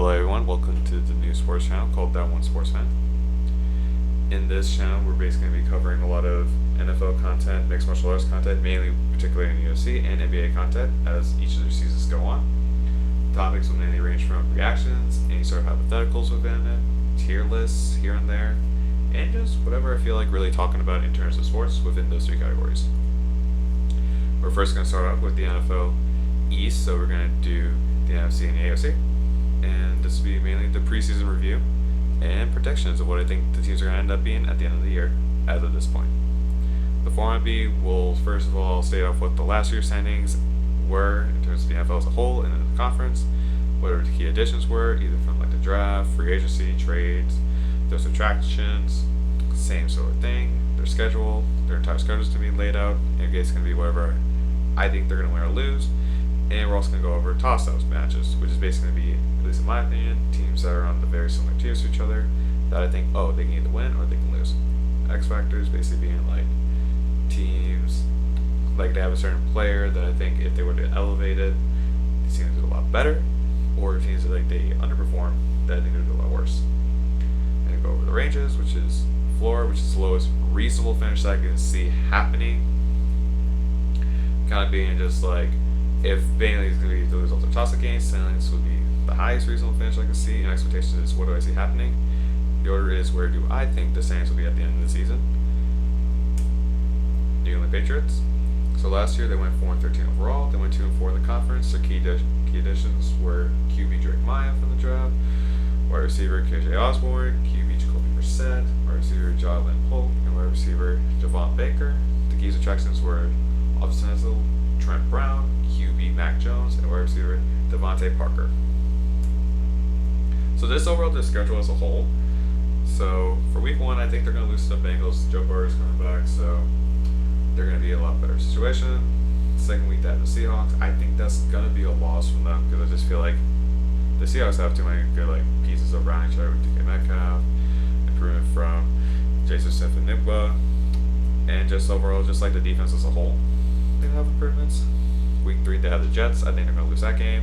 Hello everyone, welcome to the new sports channel called That One Sports Fan. In this channel, we're basically going to be covering a lot of NFL content, mixed martial arts content, mainly particularly in UFC and NBA content as each of their seasons go on. Topics will mainly range from reactions, any sort of hypotheticals within it, tier lists here and there, and just whatever I feel like really talking about in terms of sports within those three categories. We're first going to start off with the NFL East, so we're going to do the NFC and the AFC. And this will be mainly the preseason review and predictions of what I think the teams are going to end up being at the end of the year as of this point. The format B will first of all state off what the last year's signings were in terms of the NFL as a whole and then the conference, whatever the key additions were, either from like the draft, free agency, trades, their subtractions, same sort of thing, their schedule, their entire schedule is going to be laid out, and it's going to be whatever I think they're going to win or lose. And we're also going to go over toss-ups matches, which is basically going to be, at least in my opinion, teams that are on the very similar tiers to each other that I think, they can either win or they can lose. X factors basically being like teams, like they have a certain player that I think if they were to elevate it, these teams do a lot better, or teams that like they underperform that I think they do a lot worse. And go over the ranges, which is floor, which is the lowest reasonable finish that I can see happening. Kind of being just like, if Bailey is going to be the result of toss-up games, ceilings would be the highest reasonable finish I can see, and expectations is what do I see happening. The order is where do I think the Saints will be at the end of the season. New England Patriots. So last year they went 4-13 overall. They went 2-4 in the conference. Their key additions were QB Drake Maya from the draft, wide receiver KJ Osborne, QB Jacoby Brissett, wide receiver Jalen Polk, and wide receiver Javon Baker. The key attractions were offensive Trent Brown, QB Mac Jones, and wide receiver Devontae Parker. So this overall the schedule as a whole. So for week 1, I think they're going to lose to the Bengals. Joe Burrow is coming back, so they're going to be in a lot better situation. Second week, they have the Seahawks. I think that's going to be a loss from them because I just feel like the Seahawks have too many good pieces around each other with DK Metcalf, improvement from Jason Smith and Nigba, and just overall, just like the defense as a whole, they have improvements. Week 3, they have the Jets. I think they're going to lose that game.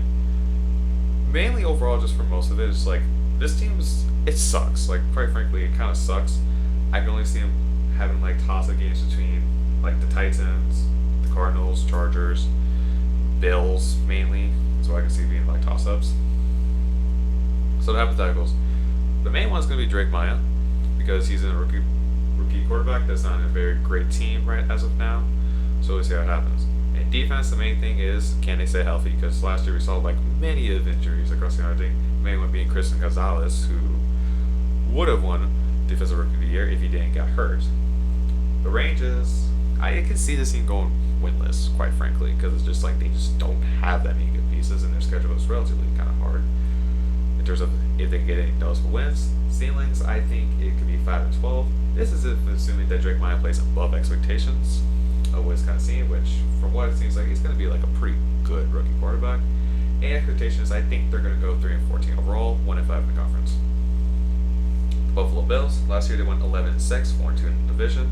Mainly overall, just for most of it, it's like, this team's, it sucks. Like, quite frankly, it kind of sucks. I can only see them having, toss-up games between, the Titans, the Cardinals, Chargers, Bills, mainly. So I can see being, toss-ups. So the hypotheticals. The main one's going to be Drake Maya, because he's a rookie quarterback that's not in a very great team right as of now. So we'll see how it happens. And defense, the main thing is, can they stay healthy? Because last year we saw many of injuries across the entire thing. The main one being Christian Gonzalez, who would have won Defensive Rookie of the Year if he didn't get hurt. The ranges, I can see this team going winless, quite frankly, because it's just they just don't have that many good pieces, and their schedule is relatively kind of hard. In terms of if they can get any noticeable wins, ceilings, I think it could be 5-12. This is if assuming that Drake Maya plays above expectations of what it's kind of seeing, which from what it seems like he's going to be a pretty good rookie quarterback. And expectations, I think they're going to go 3-14 overall, 1-5 in the conference. The Buffalo Bills, last year they went 11-6, 4-2 in the division.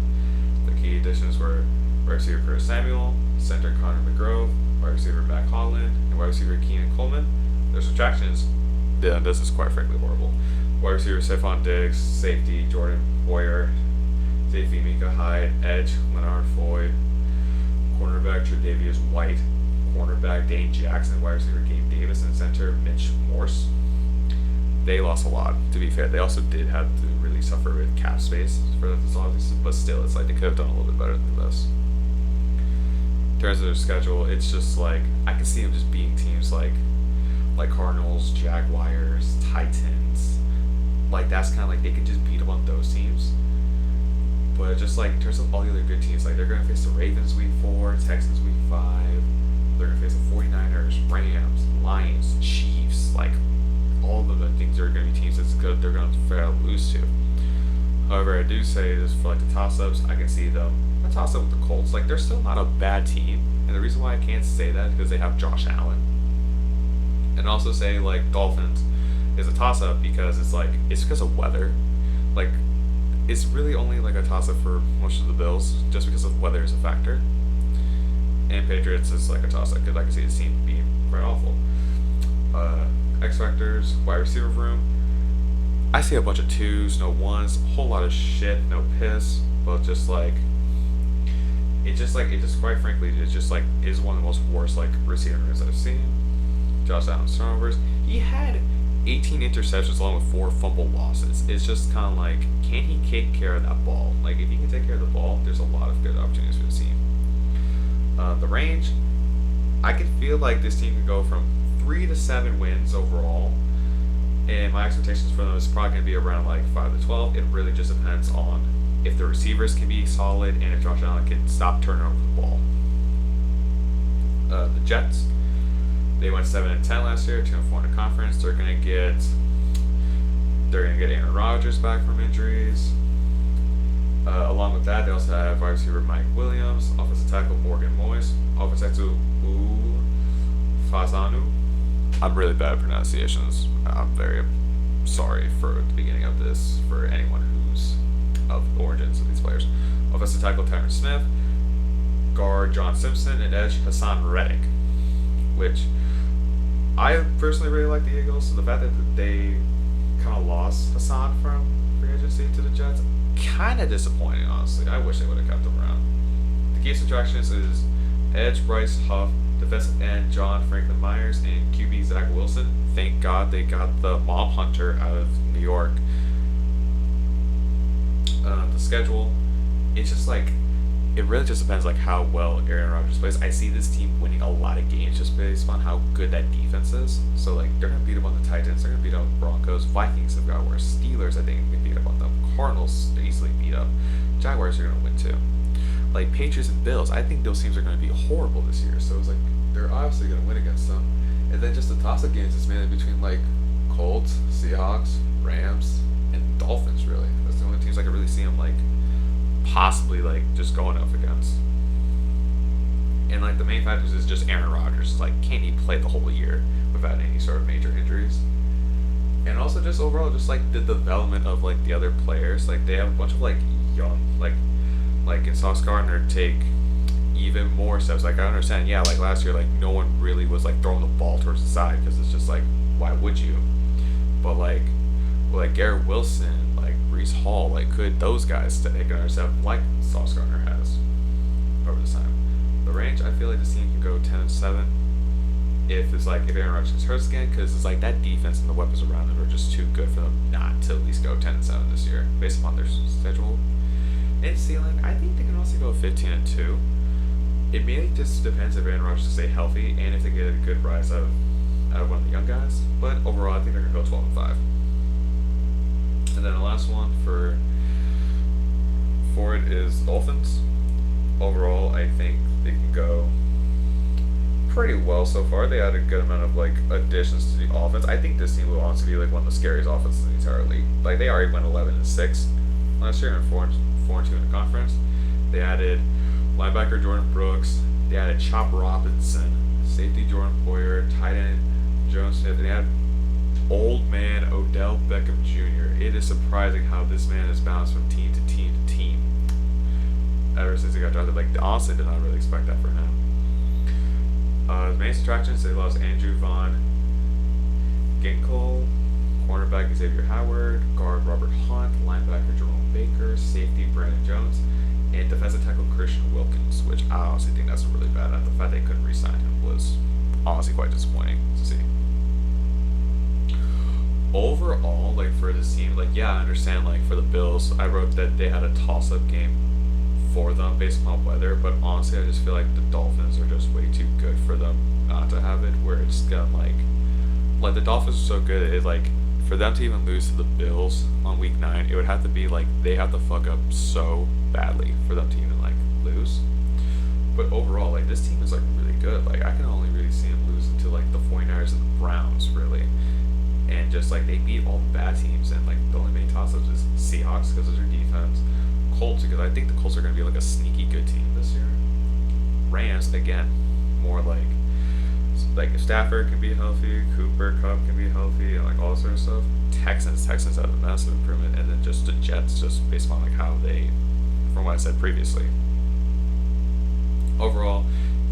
The key additions were wide receiver Curtis Samuel, center Connor McGrove, wide receiver Mac Holland, and wide receiver Keenan Coleman. Their subtractions, this is quite frankly horrible. Wide receiver Stephon Diggs, safety Jordan Boyer, safety Mika Hyde, edge Leonard Floyd, cornerback Tre'Davious White, cornerback Dane Jackson, wide receiver Gabe Davis, and center Mitch Morse. They lost a lot, to be fair. They also did have to really suffer with cap space for this offseason, but still, it's they could have done a little bit better than this. In terms of their schedule, it's just I can see them just beating teams like Cardinals, Jaguars, Titans. That's kind of they can just beat them on those teams. But just in terms of all the other good teams, they're going to face the Ravens week 4, Texans week 5. They're going to face the 49ers, Rams, Lions, Chiefs. All of them, I think they're going to be teams that's good. They're going to fair lose to. However, I do say this for the toss-ups, I can see them a toss-up with the Colts. They're still not a bad team, and the reason why I can't say that is because they have Josh Allen. And also say Dolphins is a toss-up because it's because of weather. It's really only a toss-up for most of the Bills just because of weather is a factor. And Patriots is a toss-up because I can see the team being quite awful. X factors, wide receiver room. I see a bunch of twos, no ones, a whole lot of shit, no piss, but just like it just quite frankly it just like is one of the most worst like receiving rooms I've seen. Josh Allen's turnovers. He had 18 interceptions along with 4 fumble losses. It's just kind of like, can he take care of that ball? Like, if he can take care of the ball, there's a lot of good opportunities for the team. The range, I can feel like this team can go from 3 to 7 wins overall, and my expectations for them is probably going to be around like 5 to 12. It really just depends on if the receivers can be solid and if Josh Allen can stop turning over the ball. The Jets, they went 7-10 last year, 2-4 in the conference. They're gonna get Aaron Rodgers back from injuries. Along with that, they also have wide receiver Mike Williams, offensive tackle Morgan Moise, offensive tackle Fazanu. I'm really bad at pronunciations. I'm very sorry for the beginning of this for anyone who's of origins of these players. Offensive tackle Tyron Smith, guard John Simpson, and edge Hassan Reddick, which I personally really like the Eagles. So the fact that they kind of lost Hassan from free agency to the Jets, kind of disappointing, honestly. I wish they would have kept him around. The key subtractions is edge Bryce Huff, defensive end John Franklin Myers, and QB Zach Wilson. Thank God they got the mom hunter out of New York. The schedule, it's just like, it really just depends like how well Aaron Rodgers plays. I see this team winning a lot of games just based on how good that defense is. So like they're gonna beat up on the Titans, they're gonna beat up on the Broncos, Vikings have got worse, Steelers I think can beat up on them, Cardinals they easily beat up, Jaguars are gonna win too. Like Patriots and Bills, I think those teams are gonna be horrible this year. So it's like they're obviously gonna win against them. And then just the toss-up games is mainly between like Colts, Seahawks, Rams, and Dolphins really. That's the only teams I can really see them like possibly like just going up against. And like the main factors is just Aaron Rodgers. Like, can he play the whole year without any sort of major injuries? And also just overall just like the development of like the other players. Like they have a bunch of like young like in Sauce Gardner take even more steps. Like I understand, yeah, like last year like no one really was like throwing the ball towards the side because it's just like, why would you? But like Garrett Wilson, like Breece Hall, like could those guys take another step like Sauce Gardner has over this time? The range, I feel like this team can go 10-7 if it's like if Aaron Rodgers gets hurt again, because it's like that defense and the weapons around them are just too good for them not to at least go 10-7 this year based upon their schedule. And ceiling, I think they can also go 15-2. It mainly just depends if Aaron Rodgers can stay healthy and if they get a good rise out of one of the young guys. But overall, I think they're gonna go 12-5. And then the last one for it is Dolphins. Overall, I think they can go pretty well so far. They had a good amount of like additions to the offense. I think this team will honestly be like one of the scariest offenses in the entire league. Like they already went 11-6 last year and 4-2 in the conference. They added linebacker Jordan Brooks. They added Chop Robinson, safety Jordan Poyer, tight end Jones Smith, and they had old man Odell Beckham Jr. It is surprising how this man has bounced from team to team to team ever since he got drafted. Like honestly, did not really expect that for him. The main subtractions, they lost Andrew Von Ginkel, cornerback Xavier Howard, guard Robert Hunt, linebacker Jerome Baker, safety Brandon Jones, and defensive tackle Christian Wilkins, which I honestly think that's really bad. The fact they couldn't re-sign him was honestly quite disappointing to see. Overall, like for this team, like yeah, I understand like for the Bills, I wrote that they had a toss-up game for them based upon weather, but honestly I just feel like the Dolphins are just way too good for them not to have it, where it's gonna like the Dolphins are so good, it like for them to even lose to the Bills on week 9, it would have to be like they have to fuck up so badly for them to even like lose. But overall, like this team is like really good. Like I can only really see them losing to like the 49ers and the Browns really, and just like they beat all the bad teams, and like the only main toss-ups is Seahawks because of their defense, Colts because I think the Colts are going to be like a sneaky good team this year, Rams again more like if Stafford can be healthy, Cooper Kupp can be healthy, and like all sort of stuff. Texans have a massive improvement, and then just the Jets just based on like how they, from what I said previously. Overall,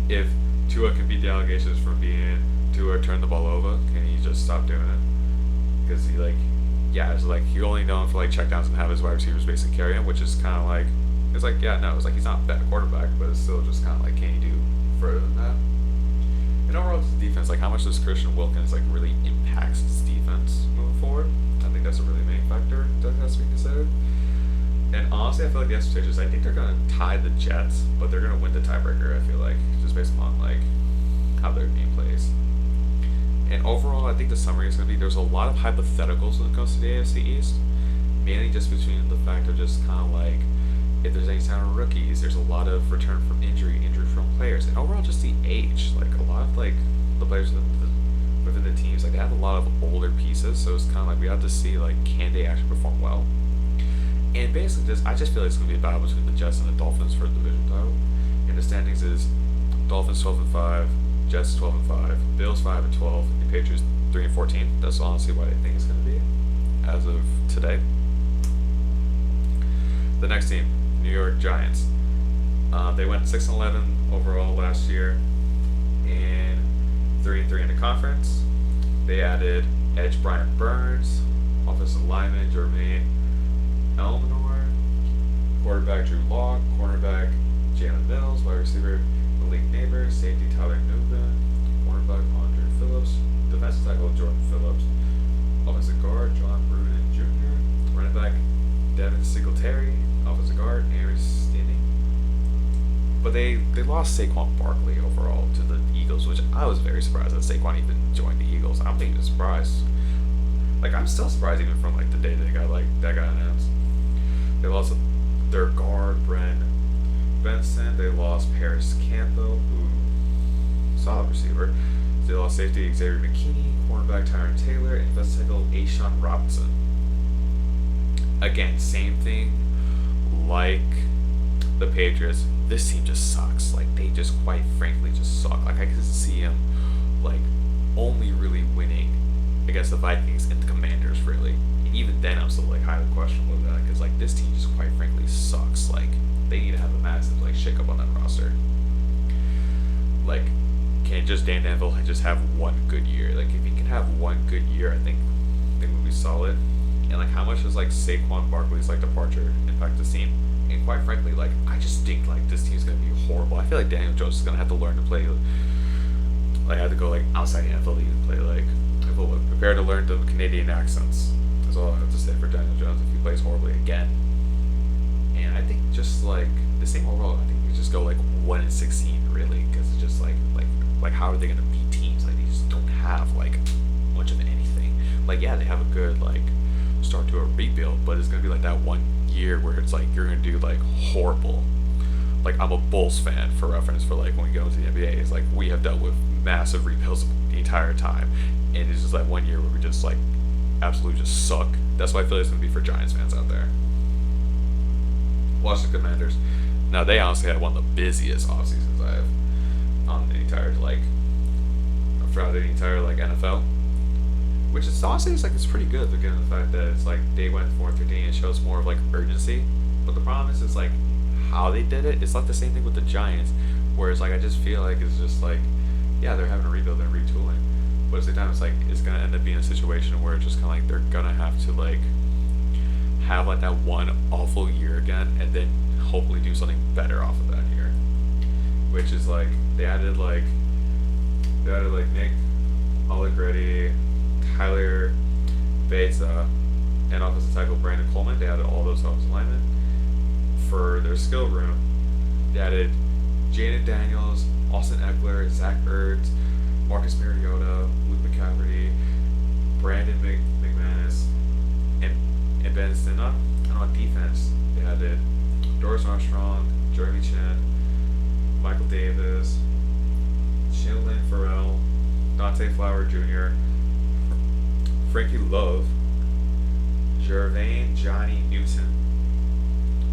if Tua can beat the allegations from being Tua turned the ball over, can he just stopped doing it because he like, yeah, it's like he only known for like checkdowns and have his wide receivers basically carry him, which is kind of like, it's like, yeah, no, it's like he's not a bad quarterback, but it's still just kind of like, can he do further than that? And overall, just the defense, like how much does Christian Wilkins like really impacts this defense moving forward? I think that's a really main factor that has to be considered. And honestly, I feel like the expectations, I think they're going to tie the Jets, but they're going to win the tiebreaker, I feel like, just based upon like how their game plays. And overall, I think the summary is going to be there's a lot of hypotheticals when it comes to the AFC East, mainly just between the fact of just kind of like if there's any sign of rookies, there's a lot of return from injury-prone players, and overall just the age, like a lot of like the players within the teams, like they have a lot of older pieces, so it's kind of like we have to see like can they actually perform well. And basically, I just feel like it's going to be a battle between the Jets and the Dolphins for the division title. And the standings is Dolphins 12-5, Jets 12-5, Bills 5-12, and Patriots 3-14. That's honestly what I think it's going to be as of today. The next team, New York Giants. They went 6-11 overall last year, and 3-3 in the conference. They added edge Brian Burns, offensive lineman Jermaine Elminor, quarterback Drew Lock, cornerback Jalen Mills, wide receiver Malik Neighbors, safety Tyler Newman, cornerback Andre Phillips, defensive tackle Jordan Phillips, offensive guard John Bruden Jr., running back Devin Singletary, offensive guard Aaron Stinney. But they lost Saquon Barkley overall to the Eagles, which I was very surprised that Saquon even joined the Eagles. I'm even surprised. Like, I'm still surprised even from like the day they got like that got announced. They lost their guard Brent Benson. They lost Paris Campbell, who solid receiver. They lost safety Xavier McKinney, cornerback Tyron Taylor, and defensive tackle A'Shawn Robinson. Again, same thing like the Patriots. This team just sucks. Like, they just quite frankly just suck. Like, I can see them like only really winning against the Vikings and the Commanders, really. And even then, I'm still like highly questionable with that because like this team just quite frankly sucks. Like, they need to have a massive like shake up on that roster. Like, can just Dan Danville just have one good year? Like, if he can have one good year, I think we'll be solid. And like, how much does like Saquon Barkley's like departure impact this team? And quite frankly, like, I just think like this team's gonna be horrible. I feel like Daniel Jones is gonna have to learn to play. Like, I have to go like outside the NFL league and play like. Prepare to learn the Canadian accents. That's all I have to say for Daniel Jones if he plays horribly again. And I think just like the same overall, I think we just go like 1-16 really, because it's just like how are they gonna beat teams? Like, they just don't have like much of anything. Like, yeah, they have a good like start to a rebuild, but it's gonna be like that one year where it's like you're gonna do like horrible. Like, I'm a Bulls fan for reference for like when we go into the NBA. It's like we have dealt with massive rebuilds the entire time. And it's just like 1 year where we just like absolutely just suck. That's why I feel like it's going to be for Giants fans out there. Washington Commanders. Now, they honestly had one of the busiest off seasons I have on the entire like throughout the entire like NFL. Which is honestly it's pretty good given the fact that it's like they went 4-13 and shows more of like urgency. But the problem is like how they did it. It's like the same thing with the Giants, where it's like I just feel like it's just like, yeah, they're having a rebuild and retooling. But at the same time, it's like it's gonna end up being a situation where it's just kind of like they're gonna have to like have like that one awful year again, and then hopefully do something better off of that year. Which is like they added like Nick Allegretti, Tyler Bates, and offensive tackle Brandon Coleman. They added all those offensive linemen for their skill room. They added Jaden Daniels, Austin Eckler, Zach Ertz, Marcus Mariota, Luke McCaffrey, Brandon McManus, and Ben Stinna. And on defense, they added Doris Armstrong, Jeremy Chin, Michael Davis, Shinlin Farrell, Dante Flower Jr., Frankie Love, Jervain Johnny Newton,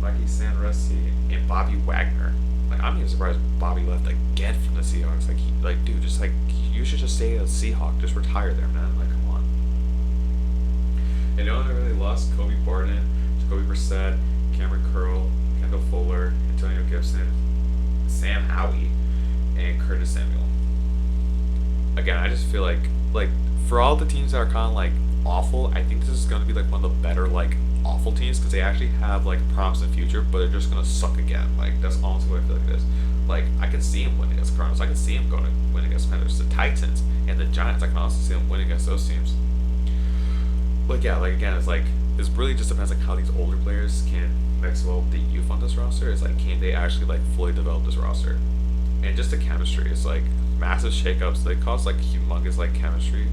Mikey Sanresi, and Bobby Wagner. Like, I'm even surprised Bobby left again from the Seahawks. Like, dude, just like, you should just stay a Seahawk. Just retire there, man. Like, come on. And no one really lost Kobe Barton, Jacoby Brissett, Cameron Curl, Kendall Fuller, Antonio Gibson, Sam Howie, and Curtis Samuel. Again, I just feel like for all the teams that are kind of like awful, I think this is going to be like one of the better like awful teams because they actually have like promise in the future, but they're just gonna suck again. Like that's honestly what I feel like it is. Like I can see him winning against Cardinals. I can see him going to win against Panthers, the Titans, and the Giants. I can also see him winning against those teams. But yeah, like again, it's like it really just depends like how these older players can mix well with the youth on this roster. It's like can they actually like fully develop this roster, and just the chemistry is like massive shakeups. They cause like humongous like chemistry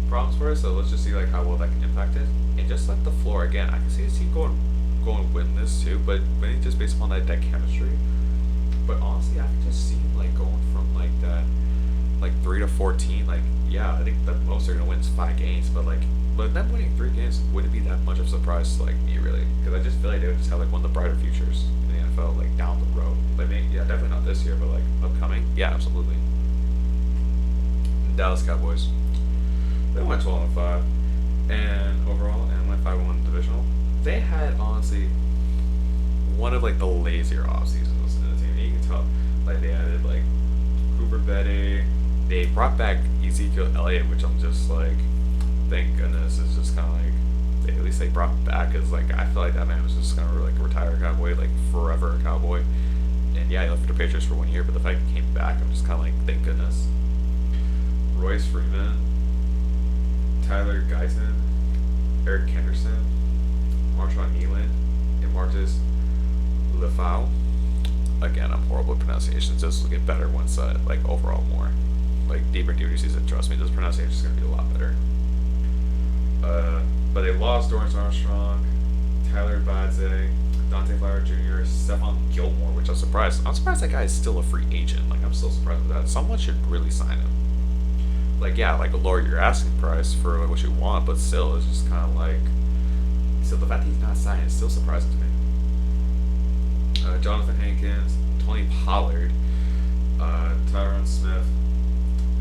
problems for us. So let's just see like how well that can impact it. And just like the floor again, I can see this team going win this too, but winning just based upon that chemistry. But honestly, I can just see him like going from like that like 3 to 14. Like yeah, I think the most they're gonna win is 5 games, but them winning 3 games wouldn't be that much of a surprise to like me really, because I just feel like they would just have like one of the brighter futures in the NFL like down the road. Like maybe yeah, definitely not this year, but like upcoming, yeah, absolutely. Dallas Cowboys, they went 12-5, and overall, and went 5-1 divisional. They had honestly one of like the lazier off seasons in the team. You can tell, like they added like Cooper Betty, they brought back Ezekiel Elliott, which I'm just like, thank goodness. It's just kind of like at least they brought him back, because like I feel like that man was just gonna like retire a Cowboy, like forever a Cowboy. And yeah, he left for the Patriots for 1 year, but the fact he came back, I'm just kind of like, thank goodness. Royce Freeman, Tyler Guyton, Eric Henderson, Marshawn Nealon, and Marcus Lefau. Again, I'm horrible at pronunciations. This will get better once, like overall more, like deeper duty season. Trust me, this pronunciation is gonna be a lot better. But they lost Dorrance Armstrong, Tyler Badze, Dante Flower Jr., Stephon Gilmore, which I'm surprised. I'm surprised that guy is still a free agent. Like I'm still surprised with that. Someone should really sign him. Like yeah, like lower your asking price for like, what you want, but still, it's just kind of like. So the fact that he's not signed is still surprising to me. Jonathan Hankins, Tony Pollard, Tyron Smith,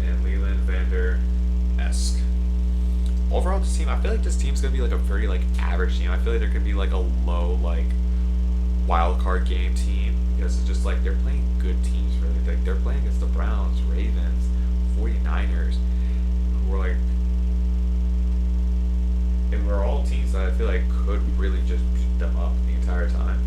and Leland Vander Esk. Overall, this team, I feel like this team's gonna be like a very like average team. I feel like they're gonna be like a low like wild card game team, because it's just like they're playing good teams really. Like they're playing against the Browns, Ravens, 49ers, who are like, and we're all teams that I feel like could really just beat them up the entire time.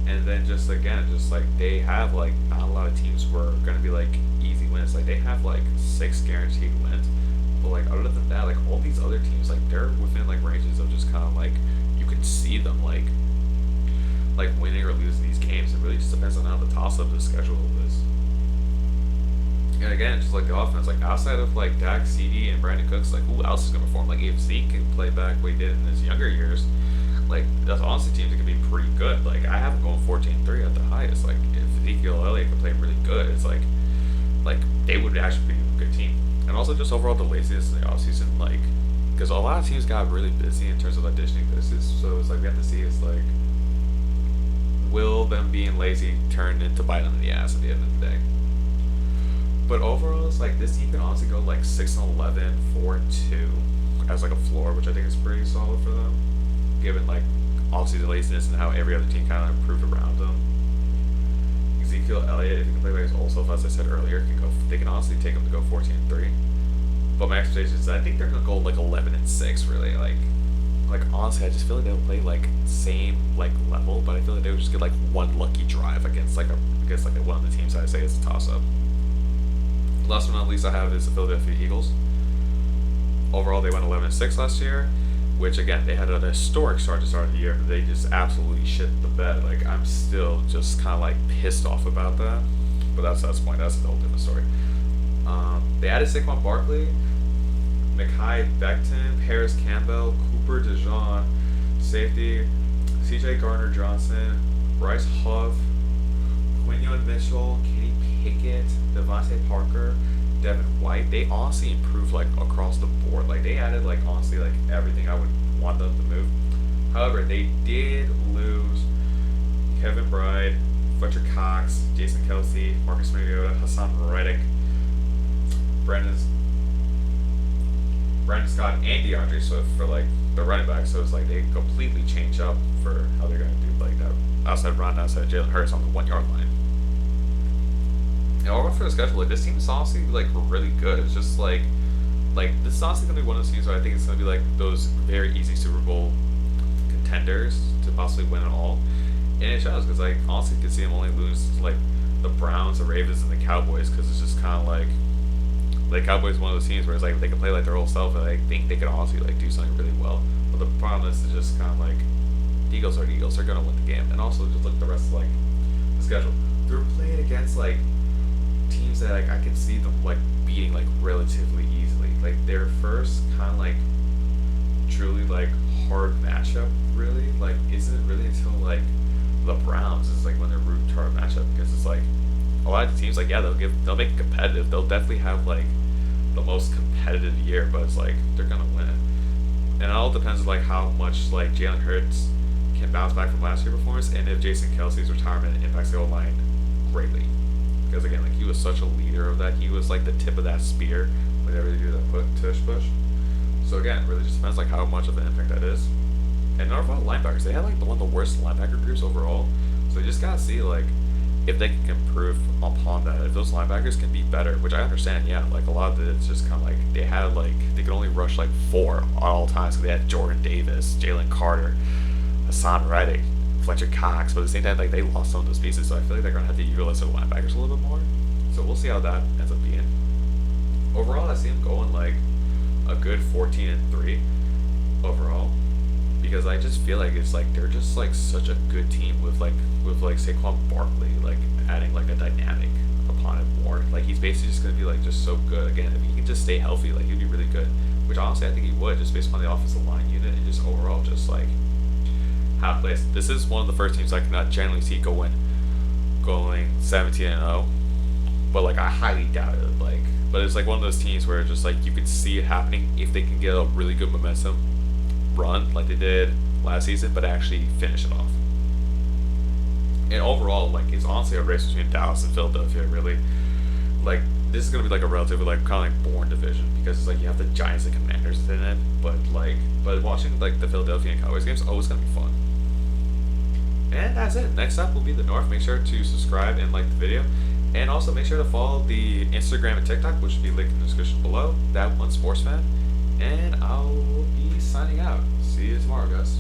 And then just again, just like they have like not a lot of teams who are gonna be like easy wins. Like they have like 6 guaranteed wins, but like other than that, like all these other teams, like they're within like ranges of just kind of like you can see them like winning or losing these games. It really just depends on how the toss up the schedule is. And again, just like the offense, like outside of like Dak, CD, and Brandon Cooks, like who else is gonna perform? Like if Zeke can play back what he did in his younger years, like that's honestly teams that can be pretty good. Like I have them going 14-3 at the highest. Like if Ezekiel Elliott can play really good, it's like they would actually be a good team. And also just overall the laziness in the offseason, like because a lot of teams got really busy in terms of auditioning places. So it's like we have to see is like will them being lazy turn into bite them in the ass at the end of the day. But overall, it's like this team can honestly go like 6-11, 4-2 as like a floor, which I think is pretty solid for them, given like obviously the laziness and how every other team kind of improved around them. Ezekiel Elliott, if he can play by his old self, as I said earlier, can go. They can honestly take him to go 14-3. But my expectation is I think they're gonna go like 11-6. Really, like honestly, I just feel like they'll play like same like level, but I feel like they would just get like one lucky drive against like one of the teams that I say is a toss up. Last but not least, I have is the Philadelphia Eagles. Overall, they went 11-6 last year, which again, they had an historic start to start the year. They just absolutely shit the bed. Like I'm still just kind of like pissed off about that, but that's the point. That's a whole different story. They added Saquon Barkley, Mekhi Becton, Harris Campbell, Cooper DeJean, safety, C.J. Gardner-Johnson, Bryce Huff, Quinion Mitchell, Kenny Pickett, Devontae Parker, Devin White. They honestly improved like across the board. Like they added like honestly like everything I would want them to move. However, they did lose Kevin Bride, Fletcher Cox, Jason Kelsey, Marcus Mariota, Hassan Reddick, Brandon Scott, and DeAndre Swift for like the running back. So it's like they completely change up for how they're gonna do like that outside run, outside Jalen Hurts on the 1 yard line. And overall for the schedule, like this team is honestly like really good. It's just like like this is honestly gonna be one of those teams where I think it's gonna be like those very easy Super Bowl contenders to possibly win it all. And it shows because like honestly, you can see them only lose to like the Browns, the Ravens, and the Cowboys because it's just kind of like Cowboys is one of those teams where it's like they can play like their whole self and I think they could honestly like do something really well. But the problem is just kind of like the Eagles are the Eagles. They're gonna win the game. And also just look at the rest of like the schedule. They're playing against like teams that like I can see them like beating like relatively easily. Like their first kind of like truly like hard matchup really like isn't really until like the Browns is like when they're root hard matchup because it's like a lot of the teams like yeah they'll make it competitive. They'll definitely have like the most competitive year, but it's like they're gonna win it. And it all depends on like how much like Jalen Hurts can bounce back from last year's performance and if Jason Kelsey's retirement impacts the O-line greatly. Because again, like he was such a leader of that. He was like the tip of that spear whenever they do that tush push. So again, it really just depends like how much of an impact that is. And our linebackers, they had like one of the worst linebacker groups overall. So you just gotta see like if they can improve upon that. If those linebackers can be better, which I understand, yeah, like a lot of it's just kind of like they had like they could only rush like 4 at all times. So they had Jordan Davis, Jalen Carter, Hassan Reddick, Fletcher Cox, but at the same time, like they lost some of those pieces, so I feel like they're gonna have to utilize the linebackers a little bit more. So we'll see how that ends up being. Overall, I see them going like a good 14-3 overall, because I just feel like it's like they're just like such a good team with like Saquon Barkley like adding like a dynamic upon it more. Like he's basically just gonna be like just so good. Again, if he can just stay healthy, like he'd be really good. Which honestly I think he would, just based on the offensive line unit and just overall just like how it plays. This is one of the first teams I cannot generally see going 17-0, but like I highly doubt it. Like, but it's like one of those teams where just like you could see it happening if they can get a really good momentum run like they did last season, but actually finish it off. And overall, like it's honestly a race between Dallas and Philadelphia. Really, like this is gonna be like a relatively like kind of like boring division because it's like you have the Giants and Commanders in it, but watching like the Philadelphia and Cowboys games, always gonna be fun. And that's it. Next up will be the North. Make sure to subscribe and like the video. And also make sure to follow the Instagram and TikTok, which will be linked in the description below. That one sports fan. And I'll be signing out. See you tomorrow, guys.